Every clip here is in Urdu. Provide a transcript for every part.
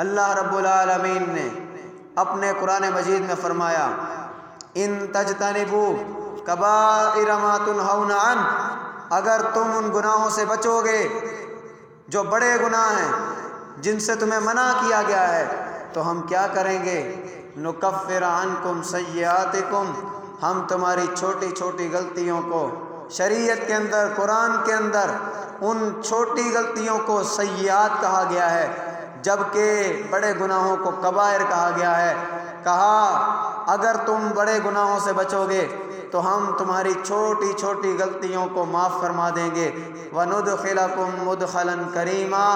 اللہ رب العالمین نے اپنے قرآن مجید میں فرمایا ان تجتنبوا کبائر ما تنہون عنہ، اگر تم ان گناہوں سے بچو گے جو بڑے گناہ ہیں جن سے تمہیں منع کیا گیا ہے، تو ہم کیا کریں گے؟ نکفر عنکم سیئاتکم، ہم تمہاری چھوٹی چھوٹی غلطیوں کو، شریعت کے اندر قرآن کے اندر ان چھوٹی غلطیوں کو سیئات کہا گیا ہے، جبکہ بڑے گناہوں کو کبائر کہا گیا ہے۔ کہا اگر تم بڑے گناہوں سے بچو گے تو ہم تمہاری چھوٹی چھوٹی غلطیوں کو معاف فرما دیں گے، وَنُدْخِلَكُمْ مُدْخَلًا كَرِيمًا،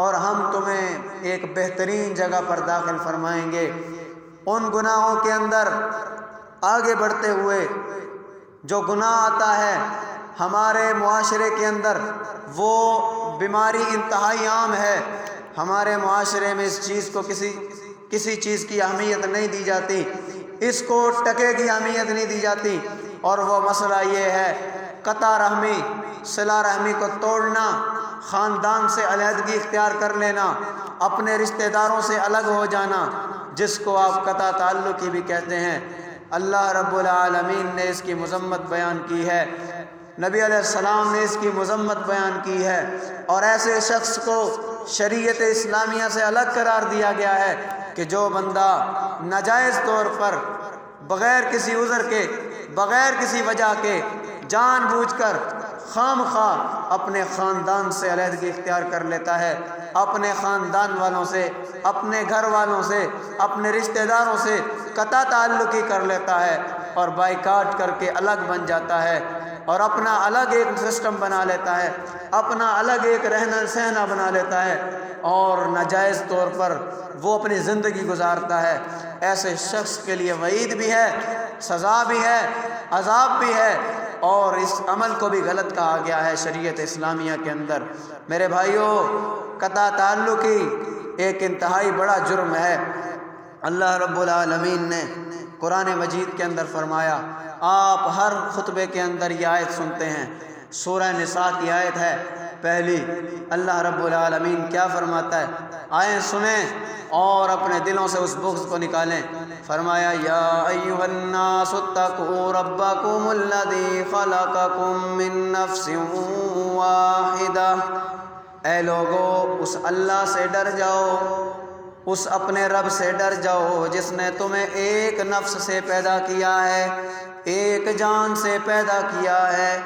اور ہم تمہیں ایک بہترین جگہ پر داخل فرمائیں گے۔ ان گناہوں کے اندر آگے بڑھتے ہوئے جو گناہ آتا ہے ہمارے معاشرے کے اندر، وہ بیماری انتہائی عام ہے۔ ہمارے معاشرے میں اس چیز کو کسی چیز کی اہمیت نہیں دی جاتی، اس کو ٹکے کی اہمیت نہیں دی جاتی، اور وہ مسئلہ یہ ہے قطع رحمی، صلہ رحمی کو توڑنا، خاندان سے علیحدگی اختیار کر لینا، اپنے رشتہ داروں سے الگ ہو جانا، جس کو آپ قطع تعلقی بھی کہتے ہیں۔ اللہ رب العالمین نے اس کی مذمت بیان کی ہے، نبی علیہ السلام نے اس کی مذمت بیان کی ہے، اور ایسے شخص کو شریعت اسلامیہ سے الگ قرار دیا گیا ہے کہ جو بندہ ناجائز طور پر بغیر کسی عذر کے، بغیر کسی وجہ کے، جان بوجھ کر خام خواہ اپنے خاندان سے علیحدگی اختیار کر لیتا ہے، اپنے خاندان والوں سے، اپنے گھر والوں سے، اپنے رشتہ داروں سے قطع تعلقی کر لیتا ہے، اور بائیکاٹ کر کے الگ بن جاتا ہے، اور اپنا الگ ایک سسٹم بنا لیتا ہے، اپنا الگ ایک رہنا سہنا بنا لیتا ہے، اور ناجائز طور پر وہ اپنی زندگی گزارتا ہے۔ ایسے شخص کے لیے وعید بھی ہے، سزا بھی ہے، عذاب بھی ہے، اور اس عمل کو بھی غلط کہا گیا ہے شریعت اسلامیہ کے اندر۔ میرے بھائیوں، قطع تعلقی ایک انتہائی بڑا جرم ہے۔ اللہ رب العالمین نے قرآن مجید کے اندر فرمایا، آپ ہر خطبے کے اندر یہ آیت سنتے ہیں، سورہ نساء کی آیت ہے پہلی۔ اللہ رب العالمین کیا فرماتا ہے؟ آئیں سنیں اور اپنے دلوں سے اس بغض کو نکالیں۔ فرمایا یا ایھا الناس اتقوا ربکم الذی خلقکم من نفس واحدہ، اے لوگو اس اللہ سے ڈر جاؤ، اس اپنے رب سے ڈر جاؤ جس نے تمہیں ایک نفس سے پیدا کیا ہے، ایک جان سے پیدا کیا ہے۔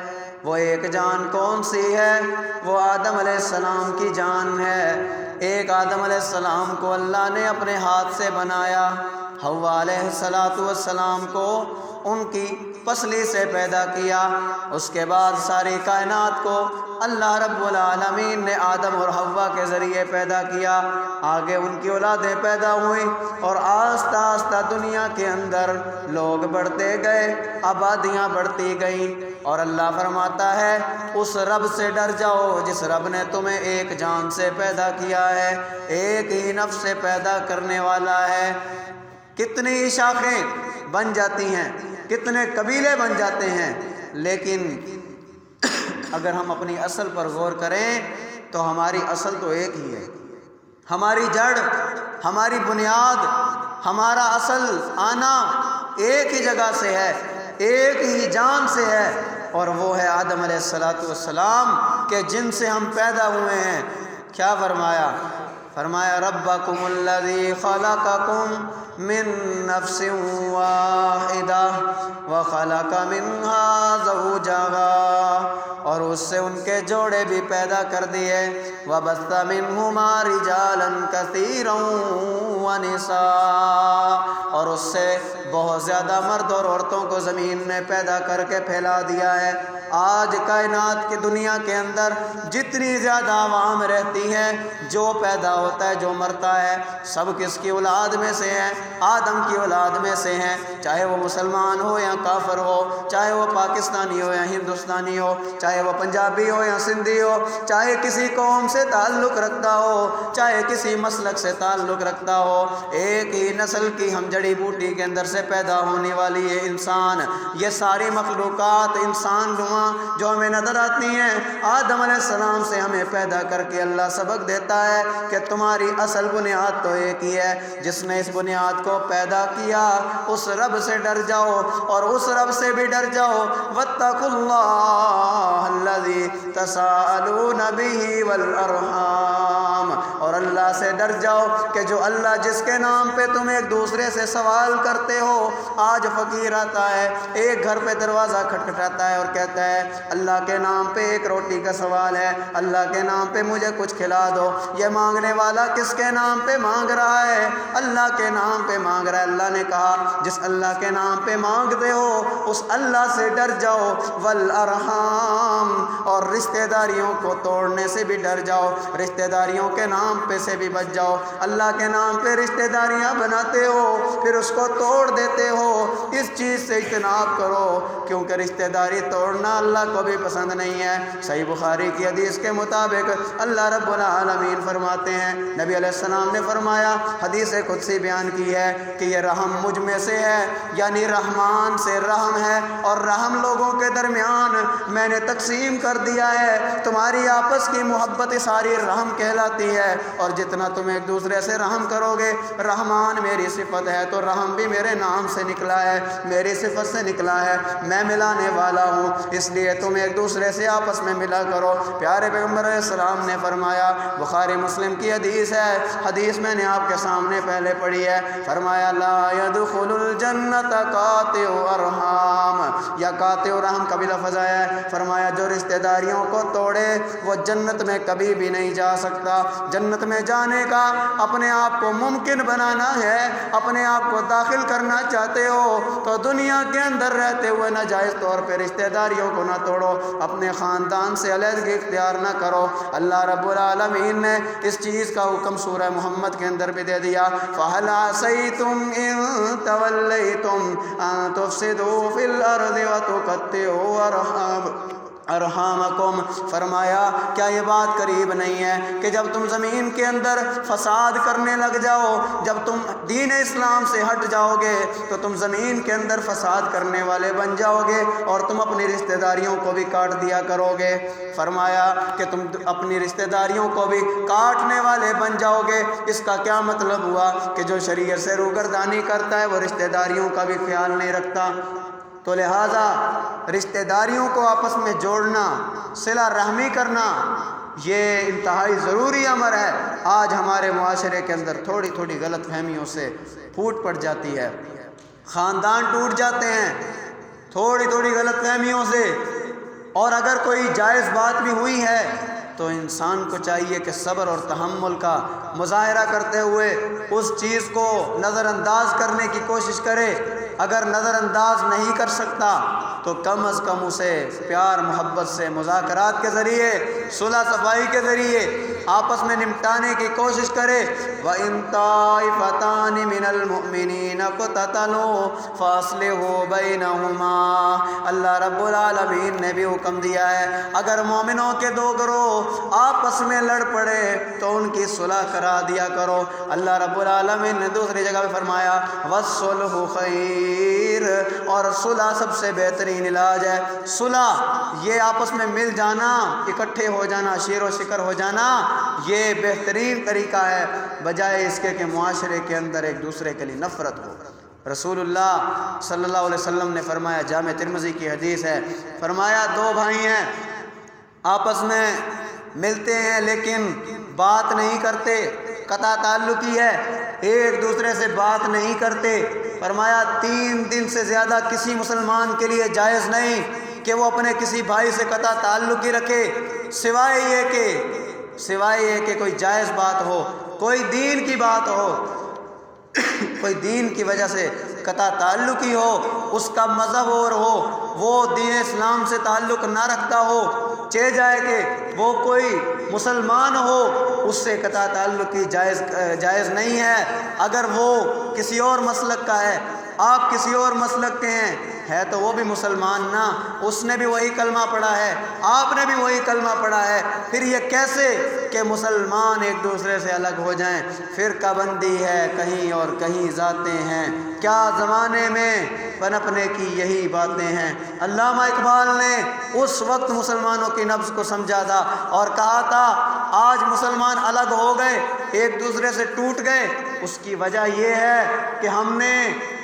وہ ایک جان کون سی ہے؟ وہ آدم علیہ السلام کی جان ہے۔ ایک آدم علیہ السلام کو اللہ نے اپنے ہاتھ سے بنایا، حوا علیہ السلام کو ان کی پسلی سے پیدا کیا، اس کے بعد ساری کائنات کو اللہ رب العالمین نے آدم اور حوا کے ذریعے پیدا کیا۔ آگے ان کی اولادیں پیدا ہوئیں، اور آہستہ آہستہ دنیا کے اندر لوگ بڑھتے گئے، آبادیاں بڑھتی گئیں، اور اللہ فرماتا ہے اس رب سے ڈر جاؤ جس رب نے تمہیں ایک جان سے پیدا کیا ہے، ایک ہی نفس سے پیدا کرنے والا ہے۔ کتنی شاخیں بن جاتی ہیں، کتنے قبیلے بن جاتے ہیں، لیکن اگر ہم اپنی اصل پر غور کریں تو ہماری اصل تو ایک ہی ہے، ہماری جڑ، ہماری بنیاد، ہمارا اصل آنا ایک ہی جگہ سے ہے، ایک ہی جان سے ہے، اور وہ ہے آدم علیہ السلام کہ جن سے ہم پیدا ہوئے ہیں۔ کیا فرمایا؟ فرمایا ربکم الذی خلقکم من نفس واحدہ وخلق منہا زوجہا، اور اس سے ان کے جوڑے بھی پیدا کر دیے، وبث منہما رجالا کثیرا ونساء، اور اس سے بہت زیادہ مرد اور عورتوں کو زمین میں پیدا کر کے پھیلا دیا ہے۔ آج کائنات کی دنیا کے اندر جتنی زیادہ عوام رہتی ہے، جو پیدا ہوتا ہے، جو مرتا ہے، سب کس کی اولاد میں سے ہیں؟ آدم کی اولاد میں سے ہیں، چاہے وہ مسلمان ہو یا کافر ہو، چاہے وہ پاکستانی ہو یا ہندوستانی ہو، چاہے وہ پنجابی ہو یا سندھی ہو، چاہے کسی قوم سے تعلق رکھتا ہو، چاہے کسی مسلک سے تعلق رکھتا ہو، ایک ہی نسل کی ہم جڑی بوٹی کے اندر سے پیدا ہونے والی ہے انسان۔ یہ ساری مخلوقات انسان نما جو ہمیں نظر آتی ہیں، آدم علیہ السلام سے ہمیں پیدا کر کے اللہ سبق دیتا ہے کہ تمہاری اصل بنیاد تو ایک ہی ہے۔ جس نے اس بنیاد کو پیدا کیا اس رب سے ڈر جاؤ، اور اس رب سے بھی ڈر جاؤ۔ واتقوا اللہ الذی تساءلون بہ والارحام، اور اللہ سے ڈر جاؤ کہ جو اللہ جس کے نام پہ تم ایک دوسرے سے سوال کرتے ہو۔ آج فقیر آتا ہے، ایک گھر پہ دروازہ کھٹکھٹاتا ہے اور کہتا ہے اللہ کے نام پہ ایک روٹی کا سوال ہے، اللہ کے نام پہ مجھے کچھ کھلا دو۔ یہ مانگنے والا کس کے نام پہ مانگ رہا ہے؟ اللہ کے نام پہ مانگ رہا ہے۔ اللہ نے کہا جس اللہ کے نام پہ مانگتے ہو اس اللہ سے ڈر جاؤ۔ والارحام، اور رشتہ داریوں کو توڑنے سے بھی ڈر جاؤ، رشتہ داریوں کے نام پہ سے بھی بچ جاؤ۔ اللہ کے نام پہ رشتہ داریاں بناتے ہو پھر اس کو توڑ دیتے ہو، اس چیز سے اجتناب کرو، کیونکہ رشتہ داری توڑنا اللہ کو بھی پسند نہیں ہے۔ صحیح بخاری کی حدیث کے مطابق اللہ رب العالمین فرماتے ہیں، نبی علیہ السلام نے فرمایا، حدیث قدسی بیان کی ہے کہ یہ رحم مجھ میں سے ہے، یعنی رحمان سے رحم ہے، اور رحم لوگوں کے درمیان میں نے تقسیم کر دیا ہے۔ تمہاری آپس کی محبت ساری رحم کہلاتی ہے، اور جتنا تم ایک دوسرے سے رحم کرو گے، رحمان میری صفت ہے تو رحم بھی میرے نام سے نکلا ہے، میری صفت سے نکلا ہے، میں ملانے والا ہوں، اس لیے تم ایک دوسرے سے آپس میں ملا کرو۔ پیارے پیغمبر علیہ السلام نے فرمایا، بخاری مسلم کی حدیث ہے، حدیث میں نے آپ کے سامنے پہلے پڑھی ہے، فرمایا لا يدخل الجنت قاطع ارحام، یا قاطع رحم کا بھی لفظ آیا ہے، فرمایا جو رشتہ داریوں کو توڑے وہ جنت میں کبھی بھی نہیں جا سکتا۔ جنت میں جانے کا اپنے آپ کو ممکن بنانا ہے، اپنے آپ کو داخل کرنا چاہتے ہو تو دنیا کے اندر رہتے ہوئے ناجائز طور پہ رشتہ داریوں کو نہ توڑو، اپنے خاندان سے علیحدگی اختیار نہ کرو۔ اللہ رب العالمین نے اس چیز کا حکم سورہ محمد کے اندر بھی دے دیا، فَهَلْ عَصَيْتُمْ إِن تَوَلَّيْتُمْ أَن تُفْسِدُوا فِي الْأَرْضِ وَتُقَطِّعُوا ارحامکم، فرمایا کیا یہ بات قریب نہیں ہے کہ جب تم زمین کے اندر فساد کرنے لگ جاؤ، جب تم دین اسلام سے ہٹ جاؤ گے تو تم زمین کے اندر فساد کرنے والے بن جاؤ گے، اور تم اپنی رشتہ داریوں کو بھی کاٹ دیا کرو گے۔ فرمایا کہ تم اپنی رشتہ داریوں کو بھی کاٹنے والے بن جاؤ گے۔ اس کا کیا مطلب ہوا کہ جو شریعت سے روگردانی کرتا ہے وہ رشتہ داریوں کا بھی خیال نہیں رکھتا۔ تو لہٰذا رشتہ داریوں کو آپس میں جوڑنا، صلہ رحمی کرنا، یہ انتہائی ضروری امر ہے۔ آج ہمارے معاشرے کے اندر تھوڑی تھوڑی غلط فہمیوں سے پھوٹ پڑ جاتی ہے، خاندان ٹوٹ جاتے ہیں تھوڑی تھوڑی غلط فہمیوں سے، اور اگر کوئی جائز بات بھی ہوئی ہے تو انسان کو چاہیے کہ صبر اور تحمل کا مظاہرہ کرتے ہوئے اس چیز کو نظر انداز کرنے کی کوشش کرے۔ اگر نظر انداز نہیں کر سکتا تو کم از کم اسے پیار محبت سے مذاکرات کے ذریعے، صلح صفائی کے ذریعے آپس میں نمٹانے کی کوشش کرے۔ وَإِن طَائِفَتَانِ مِنَ الْمُؤْمِنِينَ اقْتَتَلُوا فَأَصْلِحُوا بَيْنَهُمَا، اللہ رب العالمین نے بھی حکم دیا ہے اگر مومنوں کے دو گروہ آپس میں لڑ پڑے تو ان کی صلح کرا دیا کرو۔ اللہ رب العالمین نے دوسری جگہ پہ فرمایا وَالصُّلْحُ خَيْرٌ، اور صلح سب سے بہترین علاج ہے۔ صلح یہ آپس میں مل جانا، اکٹھے ہو جانا، شیر و شکر ہو جانا، یہ بہترین طریقہ ہے، بجائے اس کے کہ معاشرے کے اندر ایک دوسرے کے لیے نفرت ہو۔ رسول اللہ صلی اللہ علیہ وسلم نے فرمایا، جامع ترمذی کی حدیث ہے، فرمایا دو بھائی ہیں آپس میں ملتے ہیں لیکن بات نہیں کرتے، قطع تعلقی ہے، ایک دوسرے سے بات نہیں کرتے۔ فرمایا 3 دن سے زیادہ کسی مسلمان کے لیے جائز نہیں کہ وہ اپنے کسی بھائی سے قطع تعلقی رکھے، سوائے یہ کہ کوئی جائز بات ہو، کوئی دین کی بات ہو، کوئی دین کی وجہ سے قطع تعلقی ہو، اس کا مذہب اور ہو، وہ دین اسلام سے تعلق نہ رکھتا ہو، چہ جائے کہ وہ کوئی مسلمان ہو، اس سے قطع تعلقی جائز نہیں ہے۔ اگر وہ کسی اور مسلک کا ہے، آپ کسی اور مسلک کے ہیں، ہے تو وہ بھی مسلمان نا، اس نے بھی وہی کلمہ پڑھا ہے، آپ نے بھی وہی کلمہ پڑھا ہے، پھر یہ کیسے کہ مسلمان ایک دوسرے سے الگ ہو جائیں؟ فرقہ بندی ہے کہیں اور کہیں ذاتیں ہیں، کیا زمانے میں پنپنے کی یہی باتیں ہیں۔ علامہ اقبال نے اس وقت مسلمانوں کی نبض کو سمجھا تھا اور کہا تھا آج مسلمان الگ ہو گئے، ایک دوسرے سے ٹوٹ گئے، اس کی وجہ یہ ہے کہ ہم نے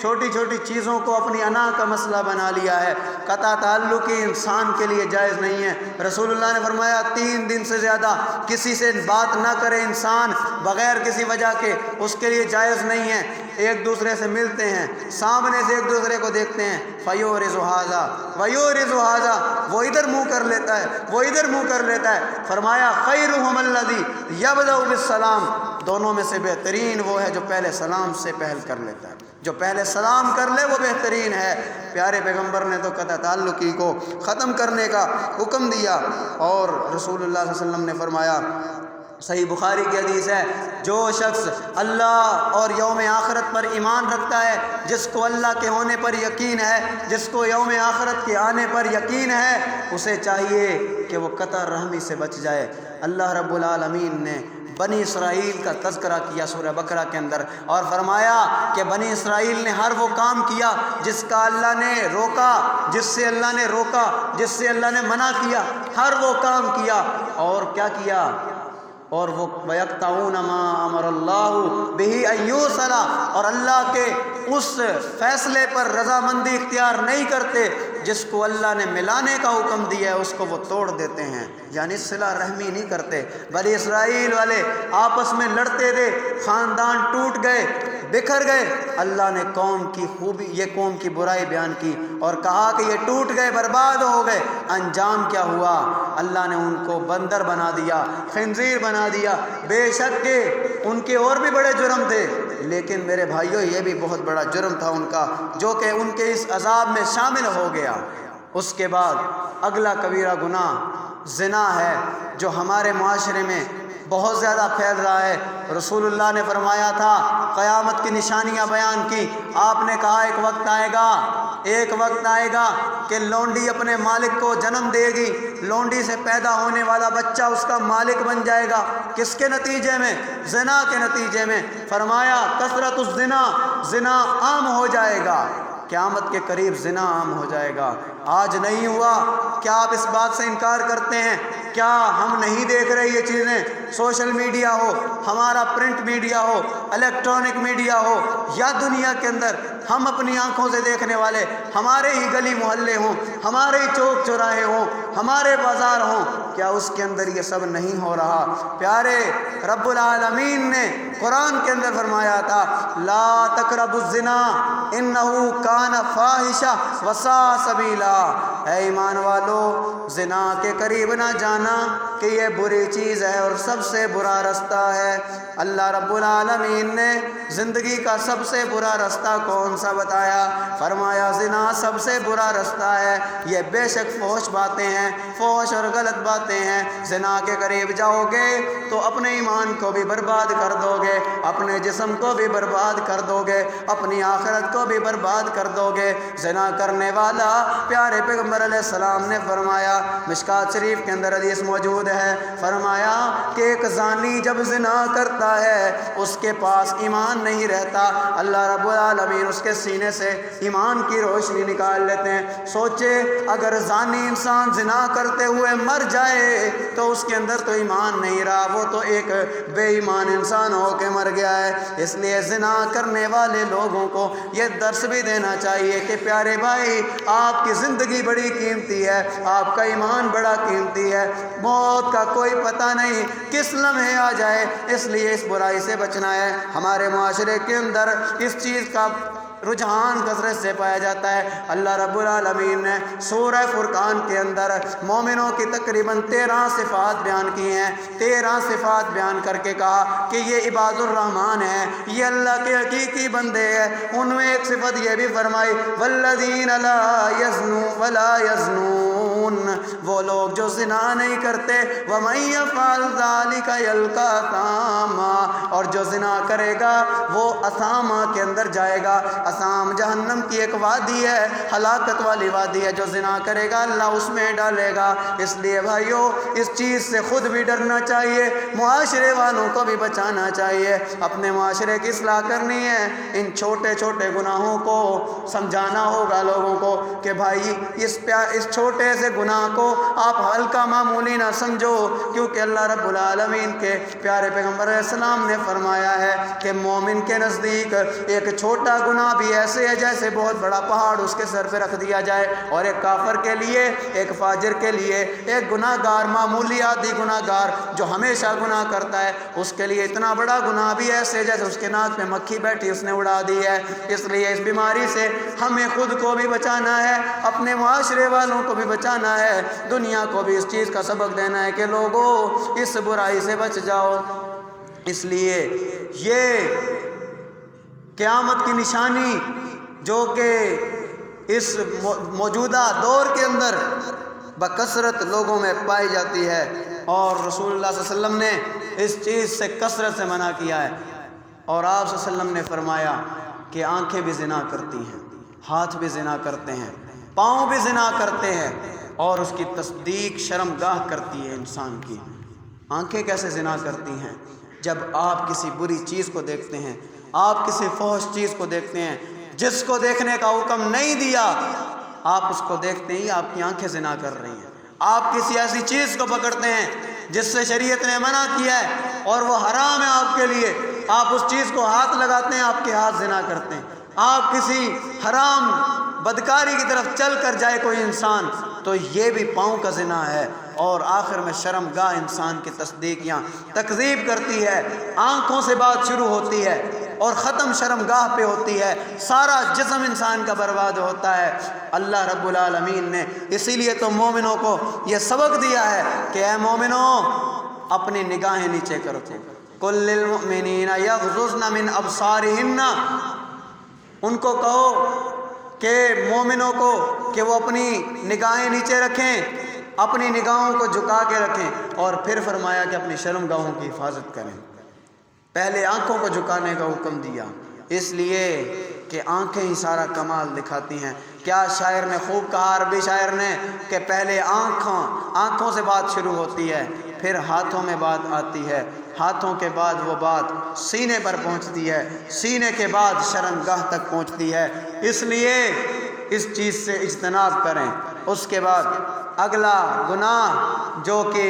چھوٹی چھوٹی چیزوں کو اپنی انا کا مسئلہ بنا لیا ہے۔ قطع تعلقی انسان کے لیے جائز نہیں ہے۔ رسول اللہ نے فرمایا 3 دن سے زیادہ کسی سے بات نہ کرے انسان بغیر کسی وجہ کے، اس کے لیے جائز نہیں ہے۔ ایک دوسرے سے ملتے ہیں، سامنے سے ایک دوسرے کو دیکھتے ہیں، فیورز ھذا ویورز ھذا، وہ ادھر منہ کر لیتا ہے، وہ ادھر منہ کر لیتا ہے۔ فرمایا خیرھم الذی یبدأ بالسلام، دونوں میں سے بہترین وہ ہے جو پہلے سلام سے پہل کر لیتا ہے، جو پہلے سلام کر لے وہ بہترین ہے۔ پیارے پیغمبر نے تو قطع تعلقی کو ختم کرنے کا حکم دیا، اور رسول اللہ صلی اللہ علیہ وسلم نے فرمایا، صحیح بخاری کی حدیث ہے، جو شخص اللہ اور یوم آخرت پر ایمان رکھتا ہے، جس کو اللہ کے ہونے پر یقین ہے، جس کو یوم آخرت کے آنے پر یقین ہے، اسے چاہیے کہ وہ قطع رحمی سے بچ جائے۔ اللہ رب العالمین نے بنی اسرائیل کا تذکرہ کیا سورہ بقرہ کے اندر، اور فرمایا کہ بنی اسرائیل نے ہر وہ کام کیا جس کا اللہ نے روکا، جس سے اللہ نے روکا، جس سے اللہ نے منع کیا، ہر وہ کام کیا، اور کیا کیا؟ اور وہ وَيَقْطَعُونَ مَا أَمَرَ اللَّهُ بِهِ أَن يُوصَلَ، اور اللہ کے اس فیصلے پر رضامندی اختیار نہیں کرتے جس کو اللہ نے ملانے کا حکم دیا ہے، اس کو وہ توڑ دیتے ہیں، یعنی صلہ رحمی نہیں کرتے۔ بنی اسرائیل والے آپس میں لڑتے تھے، خاندان ٹوٹ گئے، بکھر گئے، اللہ نے قوم کی خوبی، یہ قوم کی برائی بیان کی اور کہا کہ یہ ٹوٹ گئے، برباد ہو گئے۔ انجام کیا ہوا؟ اللہ نے ان کو بندر بنا دیا، خنزیر بنا دیا۔ بے شک کہ ان کے اور بھی بڑے جرم تھے، لیکن میرے بھائیوں یہ بھی بہت بڑا جرم تھا ان کا، جو کہ ان کے اس عذاب میں شامل ہو گیا۔ اس کے بعد اگلا کبیرہ گناہ زنا ہے، جو ہمارے معاشرے میں بہت زیادہ پھیل رہا ہے۔ رسول اللہ نے فرمایا تھا، قیامت کی نشانیاں بیان کی، آپ نے کہا ایک وقت آئے گا، ایک وقت آئے گا کہ لونڈی اپنے مالک کو جنم دے گی، لونڈی سے پیدا ہونے والا بچہ اس کا مالک بن جائے گا۔ کس کے نتیجے میں؟ زنا کے نتیجے میں۔ فرمایا کثرت الزنا، زنا عام ہو جائے گا، قیامت کے قریب زنا عام ہو جائے گا۔ آج نہیں ہوا، کیا آپ اس بات سے انکار کرتے ہیں؟ کیا ہم نہیں دیکھ رہے یہ چیزیں؟ سوشل میڈیا ہو، ہمارا پرنٹ میڈیا ہو، الیکٹرانک میڈیا ہو، یا دنیا کے اندر ہم اپنی آنکھوں سے دیکھنے والے، ہمارے ہی گلی محلے ہوں، ہمارے ہی چوک چوراہے ہوں، ہمارے بازار ہوں، کیا اس کے اندر یہ سب نہیں ہو رہا؟ پیارے رب العالمین نے قرآن کے اندر فرمایا تھا، لا تقربوا الزنا انہ کان فاحشہ وساء سبیلا، اے ایمان والو زنا کے قریب نہ جانا کہ یہ بری چیز ہے اور سب سے برا رستہ ہے۔ اللہ رب العالمین نے زندگی کا سب سے برا رستہ کون سا بتایا؟ فرمایا زنا سب سے برا رستہ ہے، یہ بے شک فحش باتیں ہیں، فحش اور غلط باتیں ہیں۔ زنا کے قریب جاؤ گے تو اپنے ایمان کو بھی برباد کر دو گے، اپنے جسم کو بھی برباد کر دو گے، اپنی آخرت کو بھی برباد کر دو گے۔ زنا کرنے والا، پیارے پیغمبر علیہ السلام نے فرمایا، مشکات شریف کے اندر حدیث موجود ہے، فرمایا کہ ایک زانی جب زنا کرتا ہے اس کے پاس ایمان نہیں رہتا، اللہ رب العالمین اس کے سینے سے ایمان کی روشنی نکال لیتے ہیں۔ سوچے اگر زانی انسان زنا کرتے ہوئے مر جائے تو اس کے اندر تو ایمان نہیں رہا، وہ تو ایک بے ایمان انسان ہو کے مر گیا ہے۔ اس لیے زنا کرنے والے لوگوں کو یہ درس بھی دینا چاہیے کہ پیارے بھائی، آپ کی زندگی بڑی قیمتی ہے، آپ کا ایمان بڑا قیمتی ہے، موت کا کوئی پتہ نہیں کس لمحے آ جائے، اس لیے اس برائی سے بچنا ہے۔ ہمارے معاشرے کے اندر اس چیز کا رجحان کثرت سے پایا جاتا ہے۔ اللہ رب العالمین نے سورہ فرقان کے اندر مومنوں کی تقریباً 13 صفات بیان کی ہیں، 13 صفات بیان کر کے کہا کہ یہ عباد الرحمن ہیں، یہ اللہ کے حقیقی بندے ہیں۔ ان میں ایک صفت یہ بھی فرمائی، والذین لا یزنون ولا یزنون وہ لوگ جو زنا نہیں کرتے، وَمَن يَفْعَلْ ذَلِكَ يَلْقَ أَثَامًا، اور جو زنا کرے گا وہ اثامہ کے اندر جائے گا۔ اثام جہنم کی ایک وادی ہے، ہلاکت والی وادی ہے، جو زنا کرے گا اللہ اس میں ڈالے گا۔ اس لیے بھائیو اس چیز سے خود بھی ڈرنا چاہیے، معاشرے والوں کو بھی بچانا چاہیے، اپنے معاشرے کی اصلاح کرنی ہے۔ ان چھوٹے چھوٹے گناہوں کو سمجھانا ہوگا لوگوں کو کہ بھائی اس چھوٹے سے گناہ کو آپ ہلکا معمولی نہ سمجھو، کیونکہ اللہ رب العالمین کے پیارے پیغمبر علیہ السلام نے فرمایا ہے کہ مومن کے نزدیک ایک چھوٹا گناہ بھی ایسے ہے جیسے بہت بڑا پہاڑ اس کے سر پہ رکھ دیا جائے، اور ایک کافر کے لیے، ایک فاجر کے لیے، ایک گناہ گار، معمولی عادی گناہ گار جو ہمیشہ گناہ کرتا ہے، اس کے لیے اتنا بڑا گناہ بھی ایسے جیسے اس کے ناک میں مکھی بیٹھی اس نے اڑا دی ہے۔ اس لیے اس بیماری سے ہمیں خود کو بھی بچانا ہے، اپنے معاشرے والوں کو بھی بچانا ہے، دنیا کو بھی اس چیز کا سبق دینا ہے کہ لوگوں اس برائی سے بچ جاؤ۔ اس لیے یہ قیامت کی نشانی جو کہ اس موجودہ دور کے اندر بکثرت لوگوں میں پائی جاتی ہے، اور رسول اللہ صلی اللہ علیہ وسلم نے اس چیز سے کثرت سے منع کیا ہے، اور آپ صلی اللہ علیہ وسلم نے فرمایا کہ آنکھیں بھی زنا کرتی ہیں، ہاتھ بھی زنا کرتے ہیں، پاؤں بھی زنا کرتے ہیں، اور اس کی تصدیق شرمگاہ کرتی ہے انسان کی۔ آنکھیں کیسے زنا کرتی ہیں؟ جب آپ کسی بری چیز کو دیکھتے ہیں، آپ کسی فحش چیز کو دیکھتے ہیں جس کو دیکھنے کا حکم نہیں دیا، آپ اس کو دیکھتے ہی آپ کی آنکھیں زنا کر رہی ہیں۔ آپ کسی ایسی چیز کو پکڑتے ہیں جس سے شریعت نے منع کیا ہے اور وہ حرام ہے آپ کے لیے، آپ اس چیز کو ہاتھ لگاتے ہیں، آپ کے ہاتھ زنا کرتے ہیں۔ آپ کسی حرام بدکاری کی طرف چل کر جائے کوئی انسان تو یہ بھی پاؤں کا زنا ہے، اور آخر میں شرمگاہ انسان کی تصدیق یا تکذیب کرتی ہے۔ آنکھوں سے بات شروع ہوتی ہے اور ختم شرمگاہ پہ ہوتی ہے، سارا جسم انسان کا برباد ہوتا ہے۔ اللہ رب العالمین نے اسی لیے تو مومنوں کو یہ سبق دیا ہے کہ اے مومنوں اپنی نگاہیں نیچے کرو، قل للمؤمنین یغضضن من ابصارہن، ان کو کہو کہ مومنوں کو کہ وہ اپنی نگاہیں نیچے رکھیں، اپنی نگاہوں کو جھکا کے رکھیں، اور پھر فرمایا کہ اپنی شرمگاہوں کی حفاظت کریں۔ پہلے آنکھوں کو جھکانے کا حکم دیا، اس لیے کہ آنکھیں ہی سارا کمال دکھاتی ہیں۔ کیا شاعر نے خوب کہا، عربی شاعر نے، کہ پہلے آنکھوں سے بات شروع ہوتی ہے، پھر ہاتھوں میں بات آتی ہے، ہاتھوں کے بعد وہ بات سینے پر پہنچتی ہے، سینے کے بعد شرمگاہ تک پہنچتی ہے۔ اس لیے اس چیز سے اجتناب کریں۔ اس کے بعد اگلا گناہ جو کہ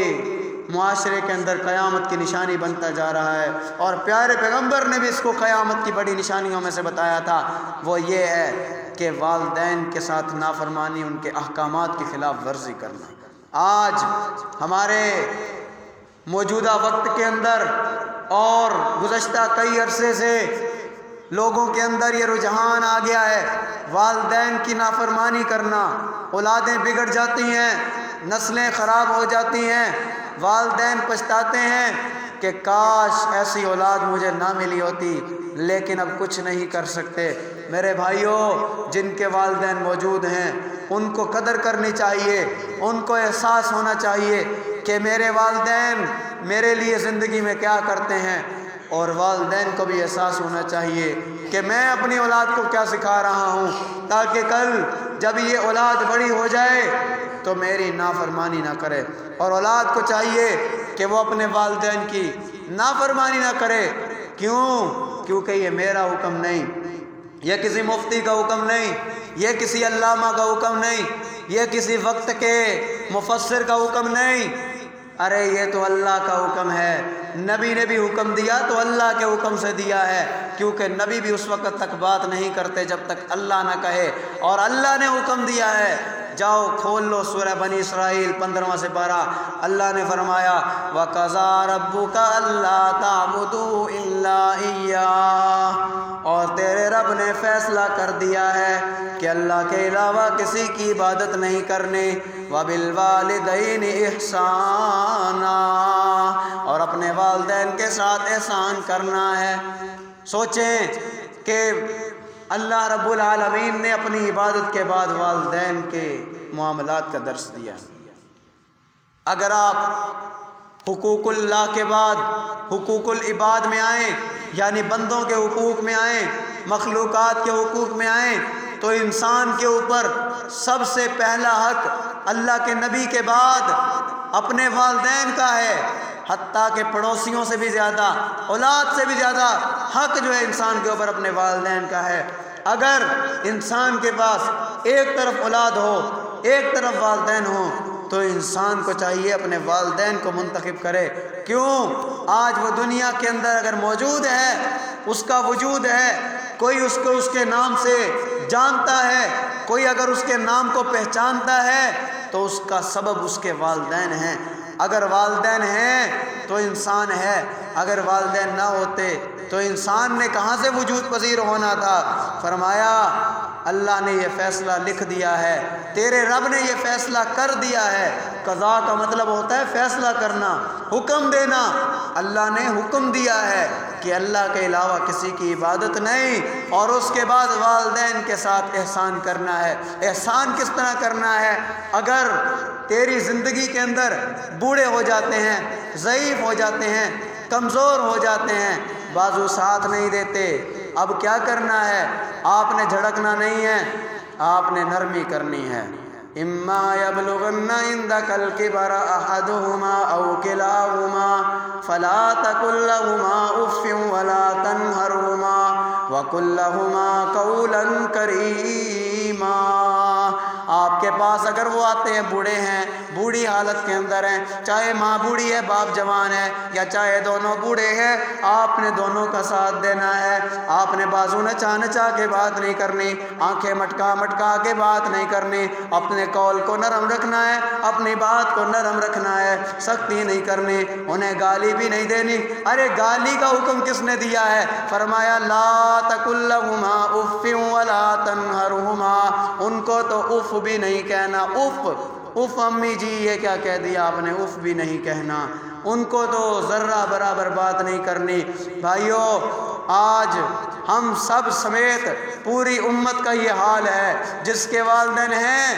معاشرے کے اندر قیامت کی نشانی بنتا جا رہا ہے، اور پیارے پیغمبر نے بھی اس کو قیامت کی بڑی نشانیوں میں سے بتایا تھا، وہ یہ ہے کہ والدین کے ساتھ نافرمانی، ان کے احکامات کی خلاف ورزی کرنا۔ آج ہمارے موجودہ وقت کے اندر اور گزشتہ کئی عرصے سے لوگوں کے اندر یہ رجحان آ گیا ہے، والدین کی نافرمانی کرنا، اولادیں بگڑ جاتی ہیں، نسلیں خراب ہو جاتی ہیں، والدین پچھتاتے ہیں کہ کاش ایسی اولاد مجھے نہ ملی ہوتی، لیکن اب کچھ نہیں کر سکتے۔ میرے بھائیوں، جن کے والدین موجود ہیں ان کو قدر کرنی چاہیے، ان کو احساس ہونا چاہیے کہ میرے والدین میرے لیے زندگی میں کیا کرتے ہیں، اور والدین کو بھی احساس ہونا چاہیے کہ میں اپنی اولاد کو کیا سکھا رہا ہوں، تاکہ کل جب یہ اولاد بڑی ہو جائے تو میری نافرمانی نہ کرے۔ اور اولاد کو چاہیے کہ وہ اپنے والدین کی نافرمانی نہ کرے۔ کیونکہ یہ میرا حکم نہیں، یہ کسی مفتی کا حکم نہیں، یہ کسی علامہ کا حکم نہیں، یہ کسی وقت کے مفسر کا حکم نہیں، ارے یہ تو اللہ کا حکم ہے۔ نبی نے بھی حکم دیا تو اللہ کے حکم سے دیا ہے، کیونکہ نبی بھی اس وقت تک بات نہیں کرتے جب تک اللہ نہ کہے، اور اللہ نے حکم دیا ہے۔ جاؤ کھول لو سورہ بنی اسرائیل 15واں سے 12، اللہ نے فرمایا وَقَضَىٰ رَبُّكَ أَلَّا تَعْبُدُوا إِلَّا إِيَّاهُ، اور تیرے رب نے فیصلہ کر دیا ہے کہ اللہ کے علاوہ کسی کی عبادت نہیں کرنی، وَبِالْوَالِدَيْنِ إِحْسَانًا، اور اپنے والدین کے ساتھ احسان کرنا ہے۔ سوچیں کہ اللہ رب العالمین نے اپنی عبادت کے بعد والدین کے معاملات کا درس دیا۔ اگر آپ حقوق اللہ کے بعد حقوق العباد میں آئیں، یعنی بندوں کے حقوق میں آئیں، مخلوقات کے حقوق میں آئیں، تو انسان کے اوپر سب سے پہلا حق اللہ کے نبی کے بعد اپنے والدین کا ہے، حتیٰ کہ پڑوسیوں سے بھی زیادہ، اولاد سے بھی زیادہ حق جو ہے انسان کے اوپر اپنے والدین کا ہے۔ اگر انسان کے پاس ایک طرف اولاد ہو، ایک طرف والدین ہو، تو انسان کو چاہیے اپنے والدین کو منتخب کرے۔ کیوں؟ آج وہ دنیا کے اندر اگر موجود ہے، اس کا وجود ہے، کوئی اس کو اس کے نام سے جانتا ہے، کوئی اگر اس کے نام کو پہچانتا ہے، تو اس کا سبب اس کے والدین ہیں۔ اگر والدین ہیں تو انسان ہے، اگر والدین نہ ہوتے تو انسان نے کہاں سے وجود پذیر ہونا تھا؟ فرمایا اللہ نے یہ فیصلہ لکھ دیا ہے، تیرے رب نے یہ فیصلہ کر دیا ہے۔ قضا کا مطلب ہوتا ہے فیصلہ کرنا، حکم دینا۔ اللہ نے حکم دیا ہے کہ اللہ کے علاوہ کسی کی عبادت نہیں، اور اس کے بعد والدین کے ساتھ احسان کرنا ہے۔ احسان کس طرح کرنا ہے؟ اگر تیری زندگی کے اندر بوڑھے ہو جاتے ہیں، ضعیف ہو جاتے ہیں، کمزور ہو جاتے ہیں، بازو ساتھ نہیں دیتے، اب کیا کرنا ہے؟ آپ نے جھڑکنا نہیں ہے، آپ نے نرمی کرنی ہے۔ اما یبلغن عندک الکبر احدہما او کلاہما فلا تقل لہما اف ولا تنہرہما وقل لہما قولا کریما۔ آپ کے پاس اگر وہ آتے ہیں، بوڑھے ہیں، بوڑھی حالت کے اندر ہیں، چاہے ماں بوڑھی ہے، باپ جوان ہے، یا چاہے دونوں بوڑھے ہیں، آپ نے دونوں کا ساتھ دینا ہے۔ آپ نے بازو نچا نچا کے بات نہیں کرنی، آنکھیں مٹکا مٹکا کے بات نہیں کرنی، اپنے قول کو نرم رکھنا ہے، اپنی بات کو نرم رکھنا ہے، سختی نہیں کرنی، انہیں گالی بھی نہیں دینی۔ ارے گالی کا حکم کس نے دیا ہے؟ فرمایا لا تقل لہما اف ولا تنہرہما، ان کو تو اف بھی نہیں کہنا۔ اف امی جی یہ کیا کہہ دیا آپ نے، اف بھی نہیں کہنا، ان کو تو ذرہ برابر بات نہیں کرنی۔ بھائیو، آج ہم سب سمیت پوری امت کا یہ حال ہے، جس کے والدین ہیں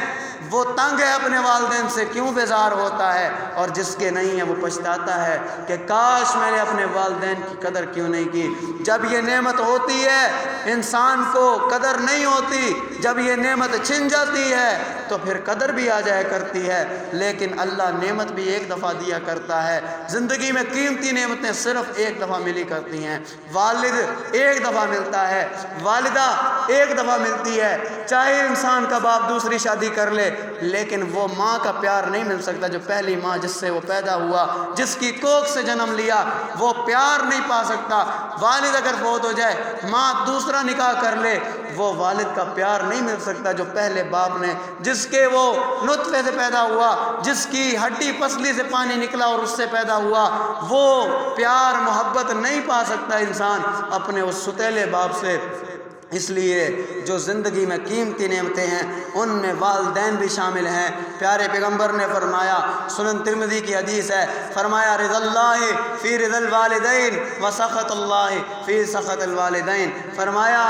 وہ تنگ ہے اپنے والدین سے، کیوں بیزار ہوتا ہے، اور جس کے نہیں ہے وہ پچھتاتا ہے کہ کاش میں نے اپنے والدین کی قدر کیوں نہیں کی۔ جب یہ نعمت ہوتی ہے انسان کو قدر نہیں ہوتی، جب یہ نعمت چھن جاتی ہے تو پھر قدر بھی آ جایا کرتی ہے۔ لیکن اللہ نعمت بھی ایک دفعہ دیا کرتا ہے، زندگی میں قیمتی نعمتیں صرف ایک دفعہ ملی کرتی ہیں۔ والد ایک دفعہ ملتا ہے، والدہ ایک دفعہ ملتی ہے، چاہے انسان کا باپ دوسری شادی کر لے، لیکن وہ ماں کا پیار نہیں مل سکتا جو پہلی ماں جس سے وہ پیدا ہوا، جس کی کوکھ سے جنم لیا، وہ پیار نہیں پا سکتا۔ والد اگر فوت ہو جائے، ماں دوسرا نکاح کر لے، وہ والد کا پیار نہیں مل سکتا جو پہلے باپ نے، جس کے وہ نطفے سے پیدا ہوا، جس کی ہڈی پسلی سے پانی نکلا اور اس سے پیدا ہوا، وہ پیار محبت نہیں پا سکتا انسان اپنے اس ستیلے باپ سے۔ اس لیے جو زندگی میں قیمتی نعمتیں ہیں ان میں والدین بھی شامل ہیں۔ پیارے پیغمبر نے فرمایا، سنن ترمذی کی حدیث ہے، فرمایا رضا اللہ فی رضا الوالدین و سخط اللہ فی سخط الوالدین۔ فرمایا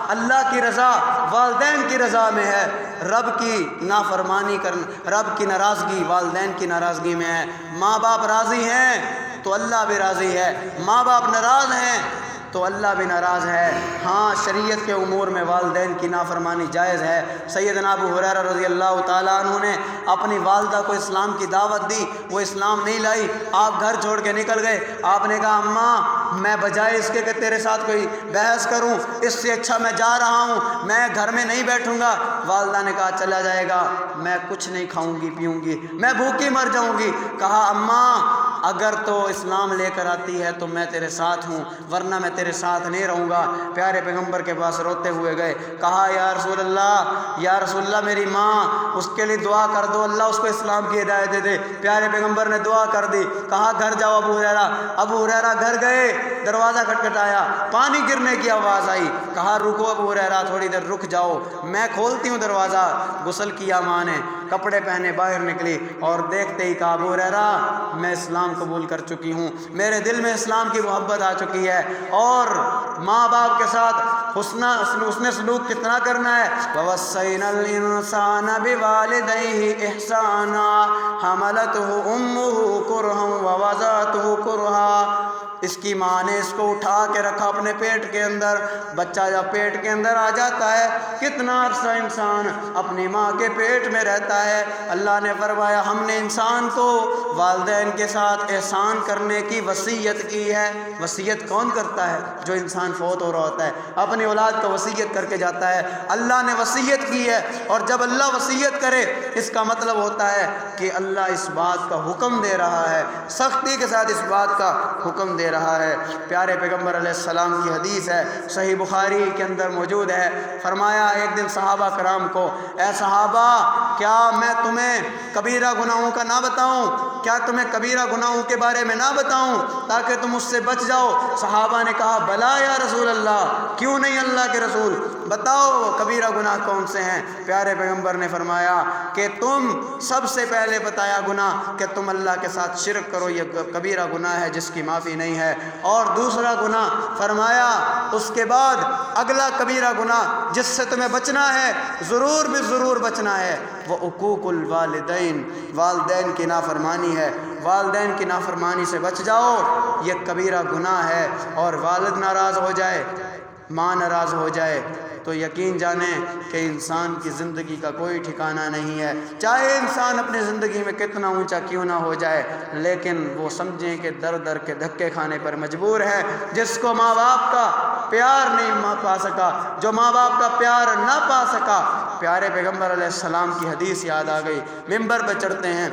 اللہ کی رضا والدین کی رضا میں ہے، رب کی نافرمانی کرنا، رب کی ناراضگی والدین کی ناراضگی میں ہے۔ ماں باپ راضی ہیں تو اللہ بھی راضی ہے، ماں باپ ناراض ہیں تو اللہ بھی ناراض ہے۔ ہاں، شریعت کے امور میں والدین کی نافرمانی جائز ہے۔ سیدنا ابو ہریرہ رضی اللہ تعالیٰ عنہ نے اپنی والدہ کو اسلام کی دعوت دی، وہ اسلام نہیں لائی، آپ گھر چھوڑ کے نکل گئے۔ آپ نے کہا اماں میں بجائے اس کے کہ تیرے ساتھ کوئی بحث کروں، اس سے اچھا میں جا رہا ہوں، میں گھر میں نہیں بیٹھوں گا۔ والدہ نے کہا چلا جائے گا، میں کچھ نہیں کھاؤں گی پیوں گی، میں بھوکی مر جاؤں گی۔ کہا اماں اگر تو اسلام لے کر آتی ہے تو میں تیرے ساتھ ہوں، ورنہ میں تیرے ساتھ نہیں رہوں گا۔ پیارے پیغمبر کے پاس روتے ہوئے گئے، کہا یا رسول اللہ میری ماں، اس کے لیے دعا کر دو، اللہ اس کو اسلام کی ہدایت دے دے۔ پیارے پیغمبر نے دعا کر دی، کہا گھر جاؤ ابو ہریرہ گھر گئے، دروازہ کھٹکھٹایا، پانی گرنے کی آواز آئی، کہا رکو ابو ہریرہ تھوڑی دیر رک جاؤ، میں کھولتی ہوں دروازہ۔ غسل کیا ماں نے، کپڑے پہنے باہر نکلی اور دیکھتے ہی کہا ابو ہریرہ میں اسلام قبول کر چکی ہوں، میرے دل میں اسلام کی محبت آ چکی ہے، اور ماں باپ کے ساتھ حسن سلوک کتنا کرنا ہے۔ وَوَصَّيْنَا الْإِنسَانَ بِوَالِدَيْهِ إِحْسَانًا حَمَلَتْهُ أُمُّهُ كُرْهًا وَوَضَعَتْهُ كُرْهًا۔ اس کی ماں نے اس کو اٹھا کے رکھا اپنے پیٹ کے اندر، بچہ جب پیٹ کے اندر آ جاتا ہے کتنا عرصہ انسان اپنی ماں کے پیٹ میں رہتا ہے۔ اللہ نے فرمایا ہم نے انسان کو والدین کے ساتھ احسان کرنے کی وصیت کی ہے۔ وصیت کون کرتا ہے؟ جو انسان فوت ہو رہا ہوتا ہے اپنی اولاد کو وصیت کر کے جاتا ہے، اللہ نے وصیت کی ہے، اور جب اللہ وصیت کرے اس کا مطلب ہوتا ہے کہ اللہ اس بات کا حکم دے رہا ہے، سختی کے ساتھ اس بات کا حکم دے رہا ہے۔ پیارے پیغمبر علیہ السلام کی حدیث ہے، صحیح بخاری کے اندر موجود ہے، فرمایا ایک دن صحابہ کرام کو، اے صحابہ کیا میں تمہیں کبیرہ گناہوں کا نہ بتاؤں؟ کیا تمہیں کبیرہ گناہوں کے بارے میں نہ بتاؤں تاکہ تم اس سے بچ جاؤ؟ صحابہ نے کہا بلا یا رسول اللہ، کیوں نہیں اللہ کے رسول، بتاؤ کبیرہ گناہ کون سے ہیں؟ پیارے پیغمبر نے فرمایا کہ تم سب سے پہلے بتایا گناہ کہ تم اللہ کے ساتھ شرک کرو، یہ کبیرہ گناہ ہے جس کی معافی نہیں ہے، اور دوسرا گناہ فرمایا اس کے بعد اگلا کبیرہ گناہ جس سے تمہیں بچنا ہے، ضرور بھی ضرور بچنا ہے، وہ عقوق الوالدین، والدین کی نافرمانی ہے۔ والدین کی نافرمانی سے بچ جاؤ، یہ کبیرہ گناہ ہے، اور والد ناراض ہو جائے، ماں ناراض ہو جائے تو یقین جانیں کہ انسان کی زندگی کا کوئی ٹھکانہ نہیں ہے، چاہے انسان اپنی زندگی میں کتنا اونچا کیوں نہ ہو جائے، لیکن وہ سمجھیں کہ در در کے دھکے کھانے پر مجبور ہے۔ جس کو ماں باپ کا پیار نہیں پا سکا، جو ماں باپ کا پیار نہ پا سکا، پیارے پیغمبر علیہ السلام کی حدیث یاد آ گئی، ممبر پہ چڑھتے ہیں،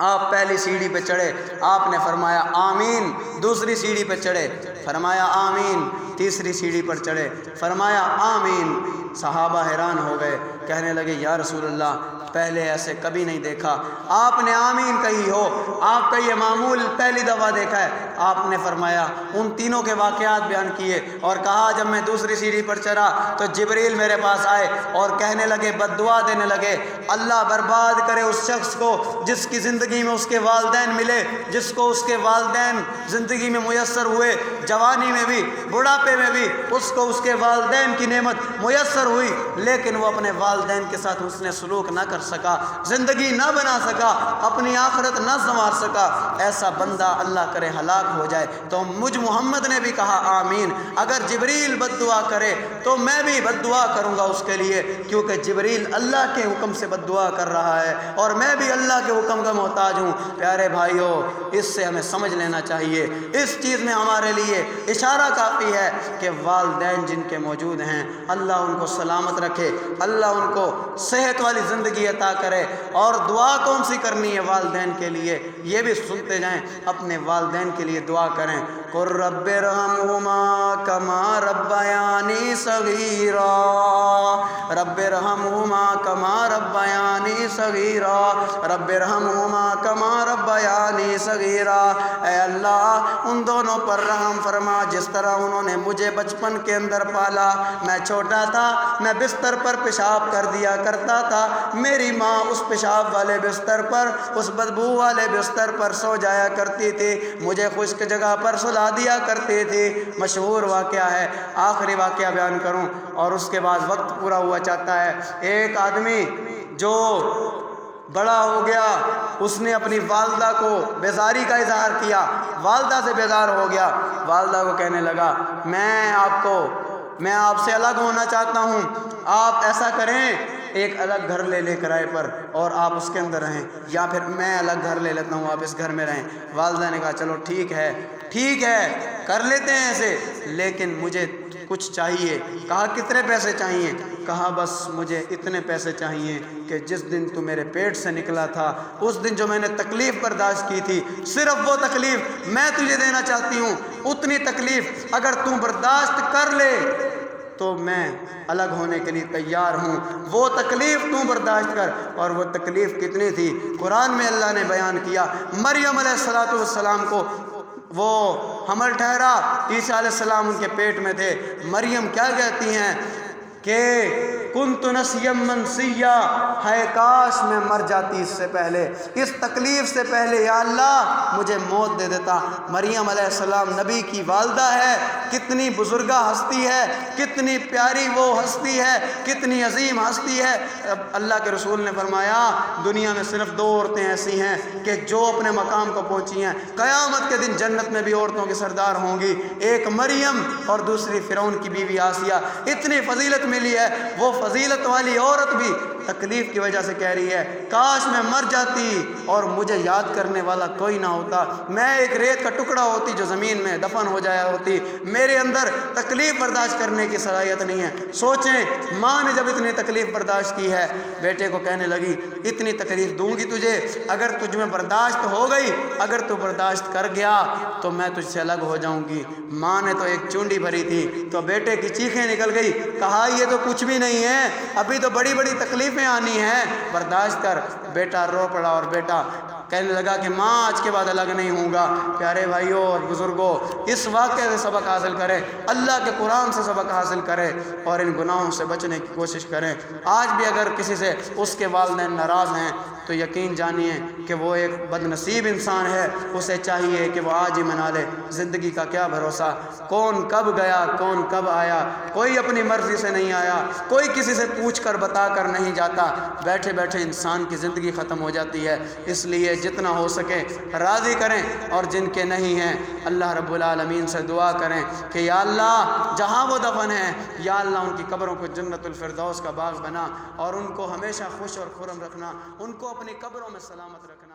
آپ پہلی سیڑھی پہ چڑھے، آپ نے فرمایا آمین، دوسری سیڑھی پہ چڑھے، فرمایا آمین، تیسری سیڑھی پر چڑھے، فرمایا آمین۔ صحابہ حیران ہو گئے، کہنے لگے یا رسول اللہ پہلے ایسے کبھی نہیں دیکھا، آپ نے آمین کہی ہو، آپ کا یہ معمول پہلی دفعہ دیکھا ہے۔ آپ نے فرمایا ان تینوں کے واقعات بیان کیے، اور کہا جب میں دوسری سیڑھی پر چڑھا تو جبریل میرے پاس آئے اور کہنے لگے، بد دعا دینے لگے، اللہ برباد کرے اس شخص کو جس کی زندگی میں اس کے والدین ملے، جس کو اس کے والدین زندگی میں میسر ہوئے، جوانی میں بھی بڑھاپے میں بھی اس کو اس کے والدین کی نعمت میسر ہوئی، لیکن وہ اپنے والدین کے ساتھ حسن سلوک نہ کر سکا، زندگی نہ بنا سکا، اپنی آخرت نہ سنوار سکا، ایسا بندہ اللہ کرے ہلاک ہو جائے۔ تو مجھ محمد نے بھی کہا آمین، اگر جبریل بد دعا کرے تو میں بھی بد دعا کروں گا اس کے لیے، کیونکہ جبریل اللہ کے حکم سے بد دعا کر رہا ہے اور میں بھی اللہ کے حکم کا محتاج ہوں۔ پیارے بھائیوں، اس سے ہمیں سمجھ لینا چاہیے، اس چیز میں ہمارے لیے اشارہ کافی ہے کہ والدین جن کے موجود ہیں اللہ ان کو سلامت رکھے، اللہ ان کو صحت والی زندگی عطا کرے، اور دعا کون سی کرنی ہے والدین کے لیے یہ بھی سنتے جائیں، اپنے والدین کے لیے دعا کریں، قُل رَبِّ ارْحَمْهُمَا كَمَا رَبَّيَانِي صَغِيرًا، رَبِّ ارْحَمْهُمَا كَمَا رَبَّيَانِي صَغِيرًا، رَبِّ ارْحَمْهُمَا كَمَا رَبَّيَانِي صَغِيرًا۔ اے اللہ ان دونوں پر رحم فرما جس طرح انہوں نے مجھے بچپن کے اندر پالا، میں چھوٹا تھا، میں بستر پر پیشاب کر دیا کرتا تھا، میری ماں اس پیشاب والے بستر پر، اس بدبو والے بستر پر سو جایا کرتی تھی، مجھے خشک جگہ پر سلا دیا کرتی تھی۔ مشہور واقعہ ہے، آخری واقعہ بیان کروں اور اس کے بعد وقت پورا ہوا چاہتا ہے۔ ایک آدمی جو بڑا ہو گیا، اس نے اپنی والدہ کو بیزاری کا اظہار کیا، والدہ سے بیزار ہو گیا، والدہ کو کہنے لگا میں آپ سے الگ ہونا چاہتا ہوں، آپ ایسا کریں ایک الگ گھر لے کرائے پر اور آپ اس کے اندر رہیں، یا پھر میں الگ گھر لے لیتا ہوں آپ اس گھر میں رہیں۔ والدہ نے کہا چلو ٹھیک ہے کر لیتے ہیں ایسے، لیکن مجھے کچھ چاہیے۔ کہا کتنے پیسے چاہیے؟ کہا بس مجھے اتنے پیسے چاہیے کہ جس دن تو میرے پیٹ سے نکلا تھا اس دن جو میں نے تکلیف برداشت کی تھی، صرف وہ تکلیف میں تجھے دینا چاہتی ہوں، اتنی تکلیف اگر تو برداشت کر لے تو میں الگ ہونے کے لیے تیار ہوں، وہ تکلیف تو برداشت کر۔ اور وہ تکلیف کتنی تھی؟ قرآن میں اللہ نے بیان کیا، مریم علیہ السلام کو وہ حمل ٹھہرا، عیسیٰ علیہ السلام ان کے پیٹ میں تھے، مریم کیا کہتی ہیں کہ کنت نسیا منسیا، ہے کاش میں مر جاتی اس سے پہلے، اس تکلیف سے پہلے، یا اللہ مجھے موت دے دیتا۔ مریم علیہ السلام نبی کی والدہ ہے، کتنی بزرگہ ہستی ہے، کتنی پیاری وہ ہستی ہے، کتنی عظیم ہستی ہے۔ اللہ کے رسول نے فرمایا دنیا میں صرف 2 عورتیں ایسی ہیں کہ جو اپنے مقام کو پہنچی ہیں، قیامت کے دن جنت میں بھی عورتوں کی سردار ہوں گی، ایک مریم اور دوسری فرعون کی بیوی آسیہ۔ اتنی فضیلت ملی ہے، وہ فضیلت والی عورت بھی تکلیف کی وجہ سے کہہ رہی ہے کاش میں مر جاتی اور مجھے یاد کرنے والا کوئی نہ ہوتا، میں ایک ریت کا ٹکڑا ہوتی جو زمین میں دفن ہو جایا ہوتی، میرے اندر تکلیف برداشت کرنے کی صلاحیت نہیں ہے۔ سوچیں ماں نے جب اتنی تکلیف برداشت کی ہے، بیٹے کو کہنے لگی اتنی تکلیف دوں گی تجھے، اگر تجھ میں برداشت ہو گئی، اگر تو برداشت کر گیا تو میں تجھ سے الگ ہو جاؤں گی۔ ماں نے تو ایک چونڈی بھری تھی تو بیٹے کی چیخیں نکل گئی، کہا یہ تو کچھ بھی نہیں ہے، ابھی تو بڑی بڑی تکلیفیں آنی ہیں، برداشت کر۔ بیٹا رو پڑا اور بیٹا کہنے لگا کہ ماں آج کے بعد الگ نہیں ہوں گا۔ پیارے بھائیوں اور بزرگوں، اس واقعے سے سبق حاصل کریں، اللہ کے قرآن سے سبق حاصل کریں اور ان گناہوں سے بچنے کی کوشش کریں۔ آج بھی اگر کسی سے اس کے والدین ناراض ہیں تو یقین جانیے کہ وہ ایک بد نصیب انسان ہے، اسے چاہیے کہ وہ آج ہی منا لے۔ زندگی کا کیا بھروسہ، کون کب گیا کون کب آیا، کوئی اپنی مرضی سے نہیں آیا، کوئی کسی سے پوچھ کر بتا کر نہیں جاتا، بیٹھے بیٹھے انسان کی زندگی ختم ہو جاتی ہے۔ اس لیے جتنا ہو سکے راضی کریں، اور جن کے نہیں ہیں اللہ رب العالمین سے دعا کریں کہ یا اللہ جہاں وہ دفن ہیں، یا اللہ ان کی قبروں کو جنت الفردوس کا باغ بنا، اور ان کو ہمیشہ خوش اور خرم رکھنا، ان کو اپنی قبروں میں سلامت رکھنا۔